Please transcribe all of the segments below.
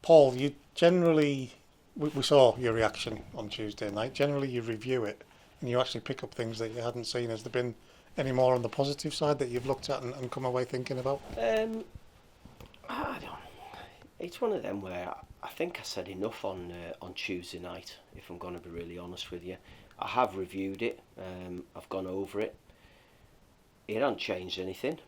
Paul, you generally, we saw your reaction on Tuesday night. Generally, you review it and you actually pick up things that you hadn't seen. Has there been any more on the positive side that you've looked at and come away thinking about? I don't. It's one of them where I think I said enough on Tuesday night. If I'm going to be really honest with you, I have reviewed it. I've gone over it. It hasn't changed anything.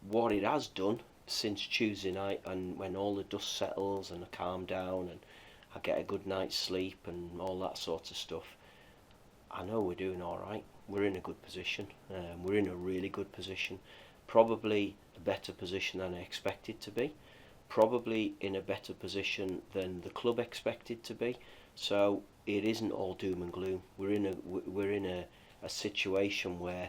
What it has done since Tuesday night, and when all the dust settles and I calm down and I get a good night's sleep and all that sort of stuff, I know we're doing all right. We're in a good position. We're in a really good position. Probably a better position than I expected to be. Probably in a better position than the club expected to be. So it isn't all doom and gloom. We're in a situation where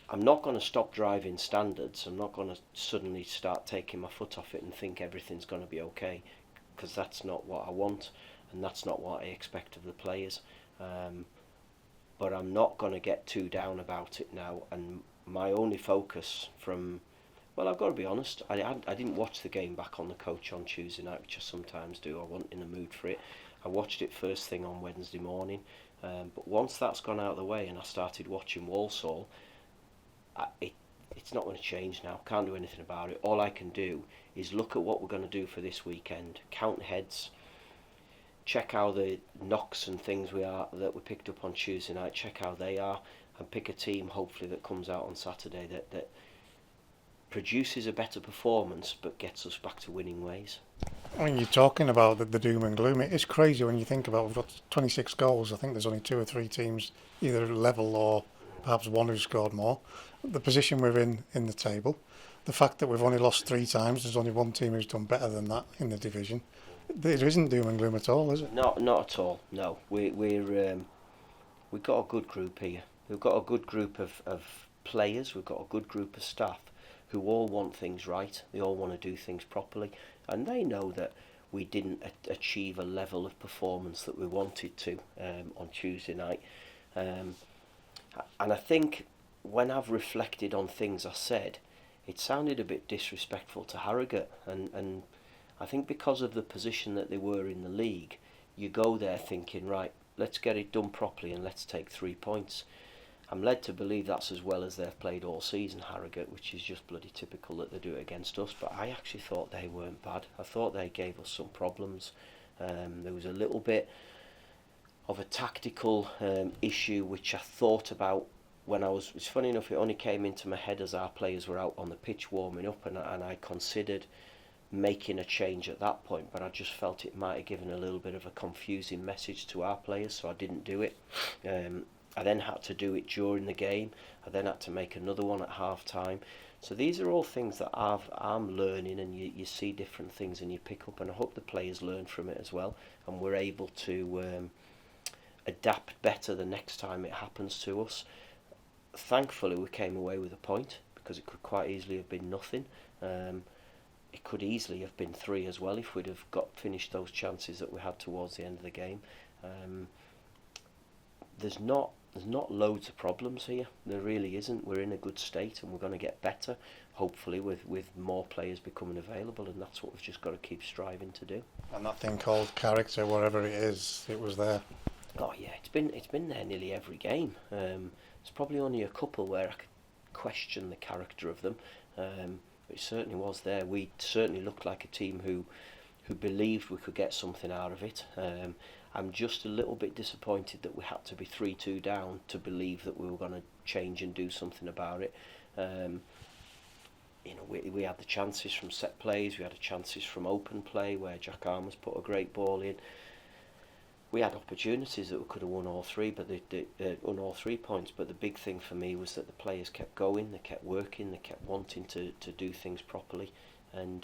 I'm not going to stop driving standards. I'm not going to suddenly start taking my foot off it and think everything's going to be okay, because that's not what I want and that's not what I expect of the players. But I'm not going to get too down about it now. And my only focus well, I've got to be honest, I didn't watch the game back on the coach on Tuesday night, which I sometimes do. I wasn't in the mood for it. I watched it first thing on Wednesday morning. But once that's gone out of the way and I started watching Walsall, it's not going to change now. Can't do anything about it. All I can do is look at what we're going to do for this weekend, count heads, check how the knocks and things that we picked up on Tuesday night, check how they are, and pick a team hopefully that comes out on Saturday that produces a better performance but gets us back to winning ways. When you're talking about the doom and gloom, it's crazy when you think about we've got 26 goals. I think there's only two or three teams either level or perhaps one who scored more. The position we're in the table, the fact that we've only lost three times, there's only one team who's done better than that in the division. There isn't doom and gloom at all, is it? Not at all. No, we've got a good group here. We've got a good group of players. We've got a good group of staff who all want things right. They all want to do things properly, and they know that we didn't achieve a level of performance that we wanted to on Tuesday night. And I think when I've reflected on things I said, it sounded a bit disrespectful to Harrogate, and I think because of the position that they were in the league, you go there thinking, right, let's get it done properly and let's take 3 points. I'm led to believe that's as well as they've played all season, Harrogate, which is just bloody typical that they do it against us. But I actually thought they weren't bad. I thought they gave us some problems. There was a little bit of a tactical issue which I thought about when it's funny enough, it only came into my head as our players were out on the pitch warming up, and I considered making a change at that point, but I just felt it might have given a little bit of a confusing message to our players, so I didn't do it. I then had to do it during the game. I then had to make another one at half time. So these are all things that I'm learning, and you see different things and you pick up, and I hope the players learn from it as well, and we're able to adapt better the next time it happens to us. Thankfully we came away with a point, because it could quite easily have been nothing. It could easily have been 3 as well if we'd have finished those chances that we had towards the end of the game. There's not loads of problems here. There really isn't. We're in a good state and we're going to get better, hopefully with more players becoming available, and that's what we've just got to keep striving to do. And that thing called character, whatever it is, it was there. Oh yeah, it's been there nearly every game. There's probably only a couple where I could question the character of them. It certainly was there. We certainly looked like a team who believed we could get something out of it. I'm just a little bit disappointed that we had to be 3-2 down to believe that we were going to change and do something about it. We had the chances from set plays, we had the chances from open play where Jack Armour's put a great ball in. We had opportunities that we could have won all three, but won all 3 points. But the big thing for me was that the players kept going, they kept working, they kept wanting to do things properly, and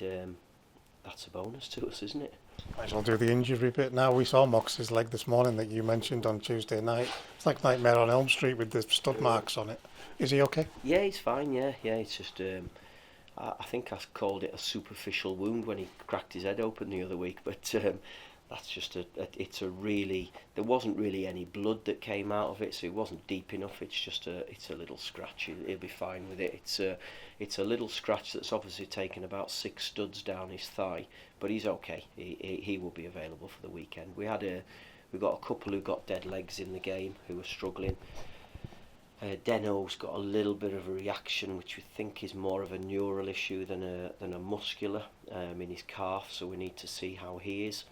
that's a bonus to us, isn't it? Might as well do the injury bit now. We saw Mox's leg this morning that you mentioned on Tuesday night. It's like Nightmare on Elm Street with the stud marks on it. Is he okay? Yeah, he's fine. Yeah. It's just I think I called it a superficial wound when he cracked his head open the other week, but that's just it's a really, there wasn't really any blood that came out of it, so it wasn't deep enough. It's a little scratch. He'll be fine with it. It's a little scratch that's obviously taken about 6 studs down his thigh, but he's okay. He will be available for the weekend. We got a couple who got dead legs in the game who were struggling. Deno's got a little bit of a reaction, which we think is more of a neural issue than a muscular in his calf, so we need to see how he is.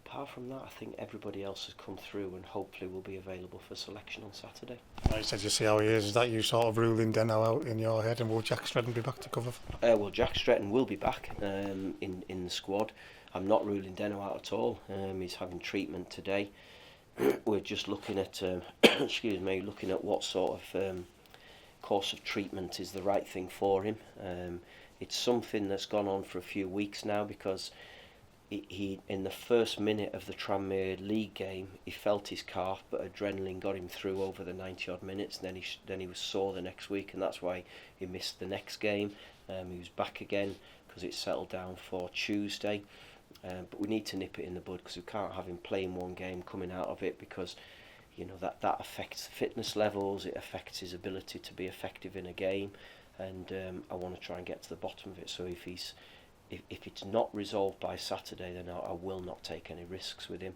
Apart from that, I think everybody else has come through and hopefully will be available for selection on Saturday. I said, you see how he is. Is that you sort of ruling Deno out in your head, and will Jack Stretton be back to cover? Well, Jack Stretton will be back in the squad. I'm not ruling Deno out at all. He's having treatment today. We're just looking at looking at what sort of course of treatment is the right thing for him. It's something that's gone on for a few weeks now, because he in the first minute of the Tranmere League game, he felt his calf, but adrenaline got him through over the 90 odd minutes, and then he was sore the next week, and that's why he missed the next game. He was back again because it settled down for Tuesday. But we need to nip it in the bud, because we can't have him playing one game coming out of it, because that affects fitness levels, it affects his ability to be effective in a game, and I want to try and get to the bottom of it. So if it's not resolved by Saturday, then I will not take any risks with him,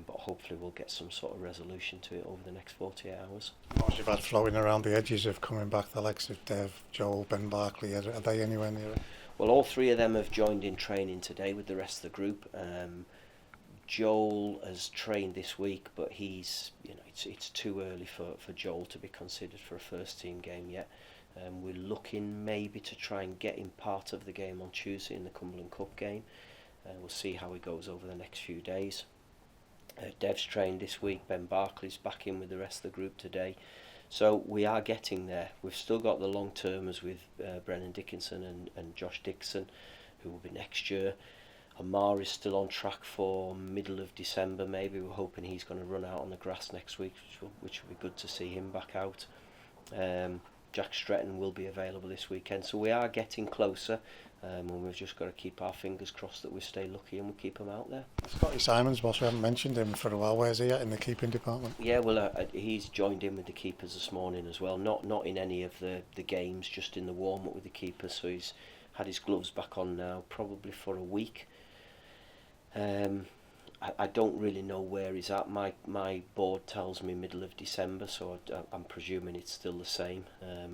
but hopefully we'll get some sort of resolution to it over the next 48 hours. What you've had floating around the edges of coming back, the likes of Dev, Joel, Ben Barkley, are they anywhere near it? Well, all 3 of them have joined in training today with the rest of the group. Joel has trained this week, but it's too early for Joel to be considered for a first team game yet. We're looking maybe to try and get him part of the game on Tuesday in the Cumberland Cup game. We'll see how he goes over the next few days. Dev's trained this week. Ben Barkley's back in with the rest of the group today. So we are getting there. We've still got the long termers with Brennan Dickinson and Josh Dixon, who will be next year. Amar is still on track for middle of December maybe. We're hoping he's going to run out on the grass next week, which will be good to see him back out. Jack Stretton will be available this weekend. So we are getting closer, and we've just got to keep our fingers crossed that we stay lucky and we keep him out there. Scotty Simons, boss, we haven't mentioned him for a while. Where's he at in the keeping department? Yeah, well, he's joined in with the keepers this morning as well. Not in any of the games, just in the warm-up with the keepers. So he's had his gloves back on now, probably for a week. I don't really know where he's at. My board tells me middle of December, so I'm presuming it's still the same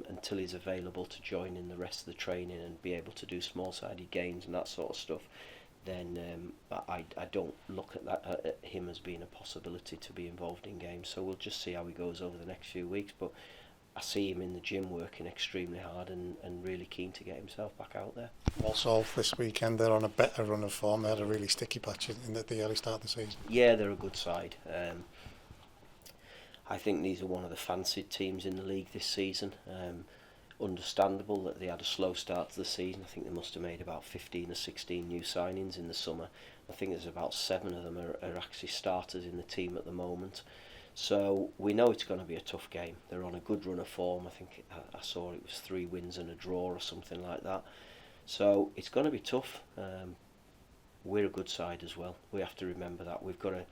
until he's available to join in the rest of the training and be able to do small-sided games and that sort of stuff. Then I don't look at him as being a possibility to be involved in games. So we'll just see how he goes over the next few weeks. But I see him in the gym working extremely hard and really keen to get himself back out there. Walsall this weekend, they're on a better run of form. They had a really sticky patch in the early start of the season. Yeah, they're a good side. I think these are one of the fancied teams in the league this season. Understandable that they had a slow start to the season. I think they must have made about 15 or 16 new signings in the summer. I think there's about 7 of them are actually starters in the team at the moment. So we know it's going to be a tough game. They're on a good run of form. I think I saw it was 3 wins and a draw or something like that. So it's going to be tough. We're a good side as well. We have to remember that. We've got to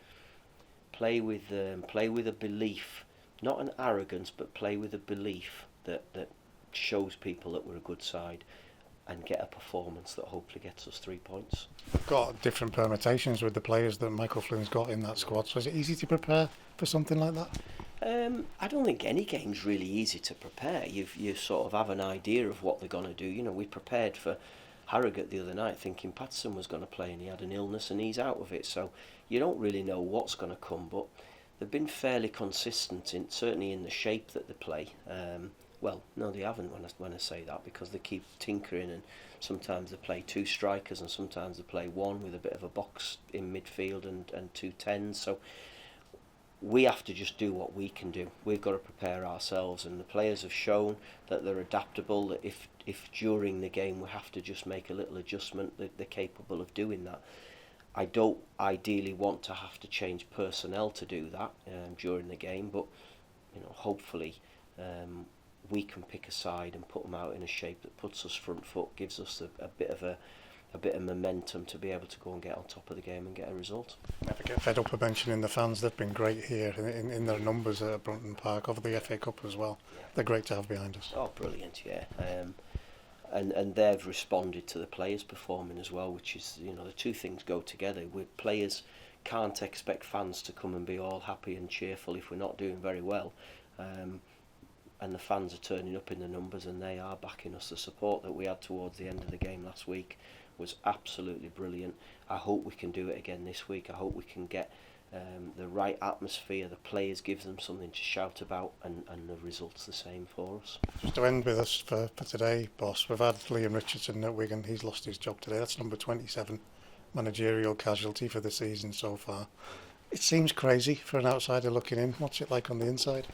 play with a belief, not an arrogance, but play with a belief that shows people that we're a good side, and get a performance that hopefully gets us 3 points. We've got different permutations with the players that Michael Flynn's got in that squad, so is it easy to prepare for something like that? I don't think any game's really easy to prepare. You sort of have an idea of what they're going to do. You know, we prepared for Harrogate the other night thinking Patterson was going to play, and he had an illness and he's out of it, so you don't really know what's going to come, but they've been fairly consistent, certainly in the shape that they play. Well, no, they haven't when I say that, because they keep tinkering, and sometimes they play 2 strikers and sometimes they play 1 with a bit of a box in midfield and 2 10s. So we have to just do what we can do. We've got to prepare ourselves, and the players have shown that they're adaptable, that if during the game we have to just make a little adjustment, that they're capable of doing that. I don't ideally want to have to change personnel to do that during the game, but hopefully we can pick a side and put them out in a shape that puts us front foot, gives us a bit of a bit of momentum to be able to go and get on top of the game and get a result. Never get fed up of mentioning the fans. They've been great here in their numbers at Brunton Park over the FA Cup as well. Yeah. They're great to have behind us. Oh, brilliant, yeah. And they've responded to the players performing as well, which is, you know, the two things go together. With players can't expect fans to come and be all happy and cheerful if we're not doing very well. And the fans are turning up in the numbers and they are backing us. The support that we had towards the end of the game last week was absolutely brilliant. I hope we can do it again this week. I hope we can get the right atmosphere, the players give them something to shout about, and the results the same for us. Just to end with us for today, boss, we've had Liam Richardson at Wigan. He's lost his job today. That's number 27 managerial casualty for the season so far. It seems crazy for an outsider looking in. What's it like on the inside?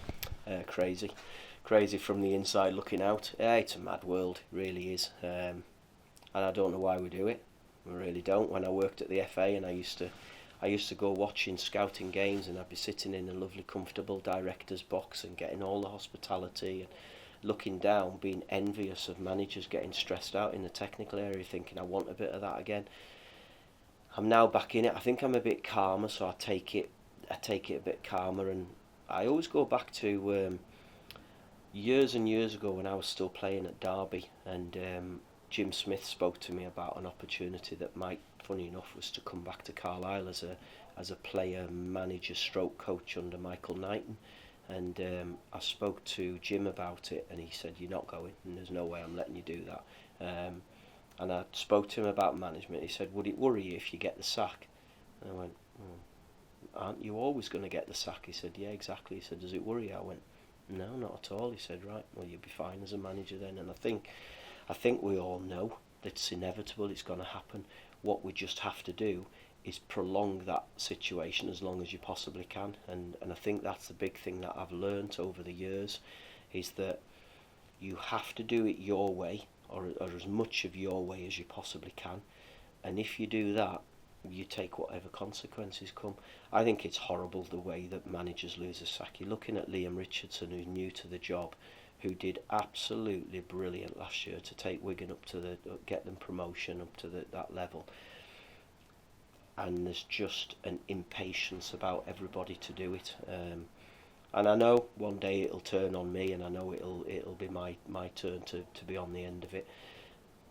Crazy from the inside looking out. It's a mad world, it really is. And I don't know why we do it. I really don't. When I worked at the FA and I used to go watching scouting games, and I'd be sitting in a lovely comfortable director's box and getting all the hospitality and looking down, being envious of managers getting stressed out in the technical area, thinking I want a bit of that again. I'm now back in it. I think I'm a bit calmer, so I take it a bit calmer, and I always go back to years and years ago when I was still playing at Derby, and Jim Smith spoke to me about an opportunity that might, funny enough, was to come back to Carlisle as a player, manager, stroke coach under Michael Knighton. And I spoke to Jim about it, and he said, "You're not going, and there's no way I'm letting you do that." And I spoke to him about management. He said, "Would it worry you if you get the sack?" And I went, "Aren't you always going to get the sack?" He said, "Yeah, exactly." He said, "Does it worry you?" I went, "No, not at all." He said, "Right, well, you'll be fine as a manager then." And I think we all know that it's inevitable, it's going to happen. What we just have to do is prolong that situation as long as you possibly can. And I think that's the big thing that I've learnt over the years, is that you have to do it your way, or as much of your way as you possibly can. And if you do that, you take whatever consequences come. I think it's horrible the way that managers lose a sack. You're looking at Liam Richardson, who's new to the job, who did absolutely brilliant last year to take Wigan up to get them promotion up to that level. And there's just an impatience about everybody to do it. And I know one day it'll turn on me, and I know it'll be my turn to be on the end of it.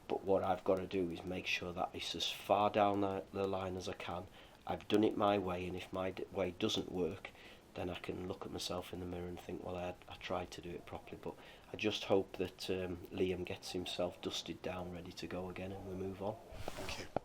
But what I've got to do is make sure that it's as far down the line as I can. I've done it my way, and if my way doesn't work, then I can look at myself in the mirror and think, well, I tried to do it properly. But I just hope that Liam gets himself dusted down, ready to go again, and we move on. Thank you.